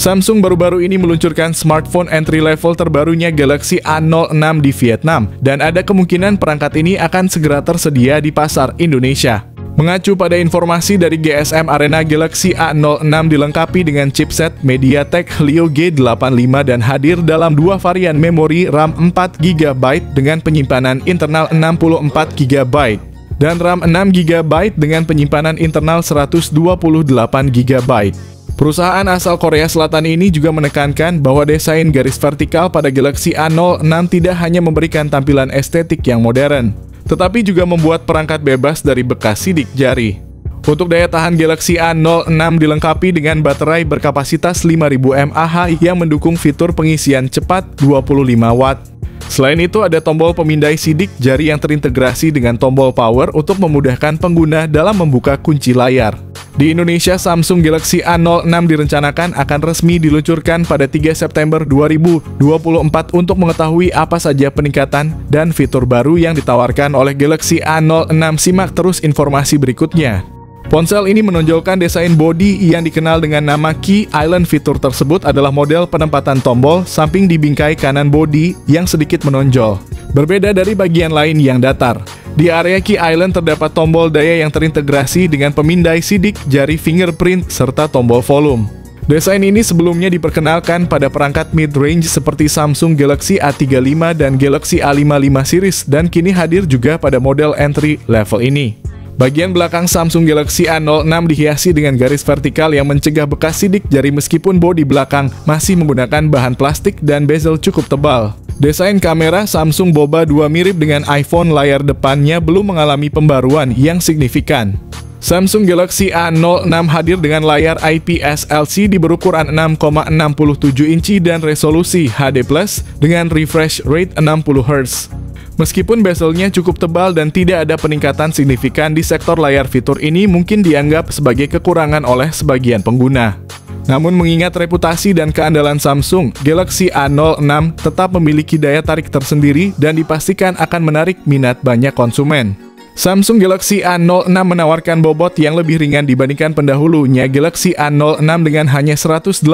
Samsung baru-baru ini meluncurkan smartphone entry level terbarunya Galaxy A06 di Vietnam, dan ada kemungkinan perangkat ini akan segera tersedia di pasar Indonesia. Mengacu pada informasi dari GSM Arena, Galaxy A06 dilengkapi dengan chipset MediaTek Helio G85 dan hadir dalam dua varian memori RAM 4GB dengan penyimpanan internal 64GB dan RAM 6GB dengan penyimpanan internal 128GB. Perusahaan asal Korea Selatan ini juga menekankan bahwa desain garis vertikal pada Galaxy A06 tidak hanya memberikan tampilan estetik yang modern, tetapi juga membuat perangkat bebas dari bekas sidik jari. Untuk daya tahan, Galaxy A06 dilengkapi dengan baterai berkapasitas 5000 mAh yang mendukung fitur pengisian cepat 25 Watt. Selain itu, ada tombol pemindai sidik jari yang terintegrasi dengan tombol power untuk memudahkan pengguna dalam membuka kunci layar. Di Indonesia, Samsung Galaxy A06 direncanakan akan resmi diluncurkan pada 3 September 2024. Untuk mengetahui apa saja peningkatan dan fitur baru yang ditawarkan oleh Galaxy A06, simak terus informasi berikutnya. Ponsel ini menonjolkan desain bodi yang dikenal dengan nama Key Island. Fitur tersebut adalah model penempatan tombol samping di bingkai kanan bodi yang sedikit menonjol, berbeda dari bagian lain yang datar. Di area Key Island terdapat tombol daya yang terintegrasi dengan pemindai sidik jari fingerprint serta tombol volume. Desain ini sebelumnya diperkenalkan pada perangkat mid-range seperti Samsung Galaxy A35 dan Galaxy A55 series, dan kini hadir juga pada model entry level ini. Bagian belakang Samsung Galaxy A06 dihiasi dengan garis vertikal yang mencegah bekas sidik jari meskipun bodi belakang masih menggunakan bahan plastik dan bezel cukup tebal. Desain kamera Samsung Boba 2 mirip dengan iPhone, layar depannya belum mengalami pembaruan yang signifikan. Samsung Galaxy A06 hadir dengan layar IPS LCD berukuran 6,67 inci dan resolusi HD+ dengan refresh rate 60 Hz. Meskipun bezelnya cukup tebal dan tidak ada peningkatan signifikan di sektor layar, fitur ini mungkin dianggap sebagai kekurangan oleh sebagian pengguna. Namun mengingat reputasi dan keandalan Samsung, Galaxy A06 tetap memiliki daya tarik tersendiri dan dipastikan akan menarik minat banyak konsumen. Samsung Galaxy A06 menawarkan bobot yang lebih ringan dibandingkan pendahulunya Galaxy A06 dengan hanya 186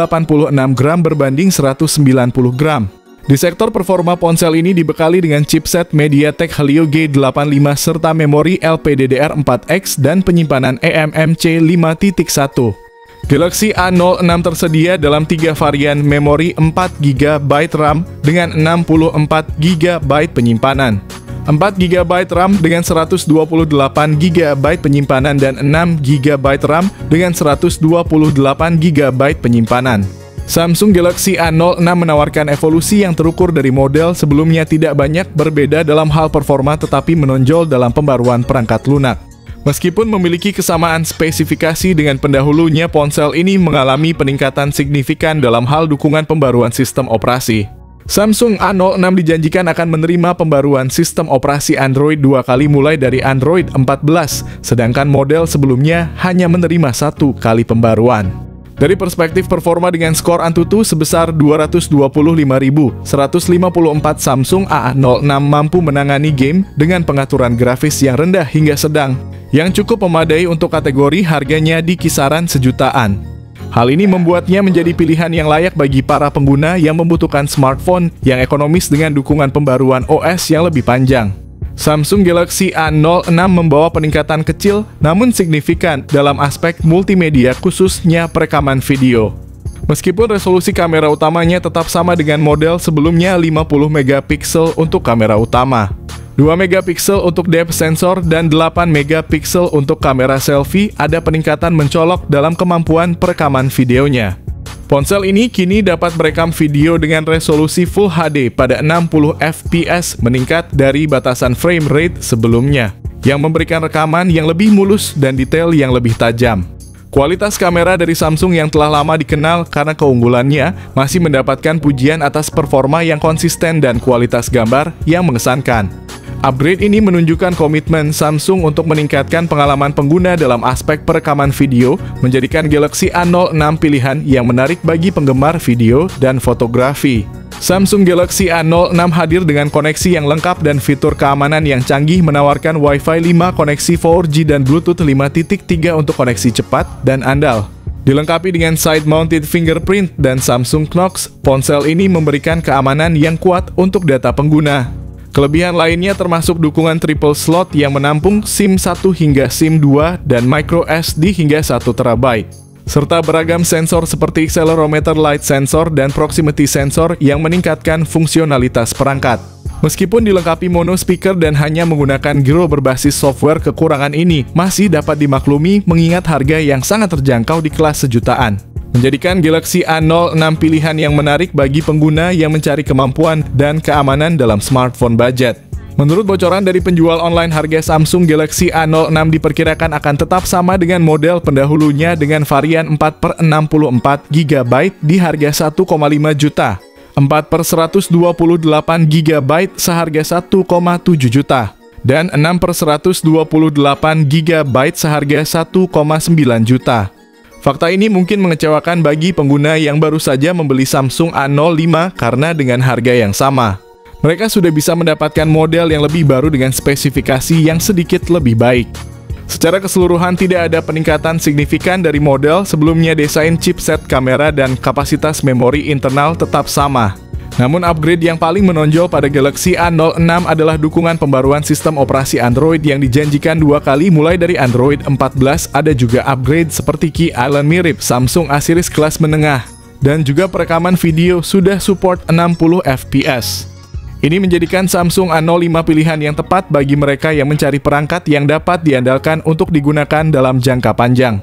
gram berbanding 190 gram. Di sektor performa, ponsel ini dibekali dengan chipset MediaTek Helio G85 serta memori LPDDR4X dan penyimpanan eMMC 5.1. Galaxy A06 tersedia dalam 3 varian memori 4GB RAM dengan 64GB penyimpanan, 4GB RAM dengan 128GB penyimpanan, dan 6GB RAM dengan 128GB penyimpanan. Samsung Galaxy A06 menawarkan evolusi yang terukur dari model sebelumnya, tidak banyak berbeda dalam hal performa tetapi menonjol dalam pembaruan perangkat lunak. Meskipun memiliki kesamaan spesifikasi dengan pendahulunya, ponsel ini mengalami peningkatan signifikan dalam hal dukungan pembaruan sistem operasi. Samsung A06 dijanjikan akan menerima pembaruan sistem operasi Android 2 kali mulai dari Android 14, sedangkan model sebelumnya hanya menerima 1 kali pembaruan. Dari perspektif performa dengan skor Antutu sebesar 225.154, Samsung A06 mampu menangani game dengan pengaturan grafis yang rendah hingga sedang, yang cukup memadai untuk kategori harganya di kisaran sejutaan. Hal ini membuatnya menjadi pilihan yang layak bagi para pengguna yang membutuhkan smartphone yang ekonomis dengan dukungan pembaruan OS yang lebih panjang. Samsung Galaxy A06 membawa peningkatan kecil namun signifikan dalam aspek multimedia, khususnya perekaman video. Meskipun resolusi kamera utamanya tetap sama dengan model sebelumnya, 50 megapiksel untuk kamera utama, 2 megapiksel untuk depth sensor, dan 8 megapiksel untuk kamera selfie, ada peningkatan mencolok dalam kemampuan perekaman videonya. Ponsel ini kini dapat merekam video dengan resolusi Full HD pada 60 fps, meningkat dari batasan frame rate sebelumnya, yang memberikan rekaman yang lebih mulus dan detail yang lebih tajam. Kualitas kamera dari Samsung yang telah lama dikenal karena keunggulannya masih mendapatkan pujian atas performa yang konsisten dan kualitas gambar yang mengesankan. Upgrade ini menunjukkan komitmen Samsung untuk meningkatkan pengalaman pengguna dalam aspek perekaman video, menjadikan Galaxy A06 pilihan yang menarik bagi penggemar video dan fotografi. Samsung Galaxy A06 hadir dengan koneksi yang lengkap dan fitur keamanan yang canggih, menawarkan Wi-Fi 5, koneksi 4G dan Bluetooth 5.3 untuk koneksi cepat dan andal. Dilengkapi dengan side-mounted fingerprint dan Samsung Knox, ponsel ini memberikan keamanan yang kuat untuk data pengguna. Kelebihan lainnya termasuk dukungan triple slot yang menampung SIM 1 hingga SIM 2 dan micro SD hingga 1 TB. Serta beragam sensor seperti accelerometer light sensor dan proximity sensor yang meningkatkan fungsionalitas perangkat. Meskipun dilengkapi mono speaker dan hanya menggunakan Giro berbasis software, kekurangan ini masih dapat dimaklumi mengingat harga yang sangat terjangkau di kelas sejutaan. Menjadikan Galaxy A06 pilihan yang menarik bagi pengguna yang mencari kemampuan dan keamanan dalam smartphone budget. Menurut bocoran dari penjual online, harga Samsung Galaxy A06 diperkirakan akan tetap sama dengan model pendahulunya dengan varian 4/64 GB di harga 1,5 juta. 4/128 GB seharga 1,7 juta, dan 6/128 GB seharga 1,9 juta. Fakta ini mungkin mengecewakan bagi pengguna yang baru saja membeli Samsung A05 karena dengan harga yang sama, mereka sudah bisa mendapatkan model yang lebih baru dengan spesifikasi yang sedikit lebih baik. Secara keseluruhan tidak ada peningkatan signifikan dari model sebelumnya. Desain chipset, kamera, dan kapasitas memori internal tetap sama. Namun upgrade yang paling menonjol pada Galaxy A06 adalah dukungan pembaruan sistem operasi Android yang dijanjikan 2 kali mulai dari Android 14. Ada juga upgrade seperti Key Island mirip Samsung A series kelas menengah. Dan juga perekaman video sudah support 60 fps. Ini menjadikan Samsung A05 pilihan yang tepat bagi mereka yang mencari perangkat yang dapat diandalkan untuk digunakan dalam jangka panjang.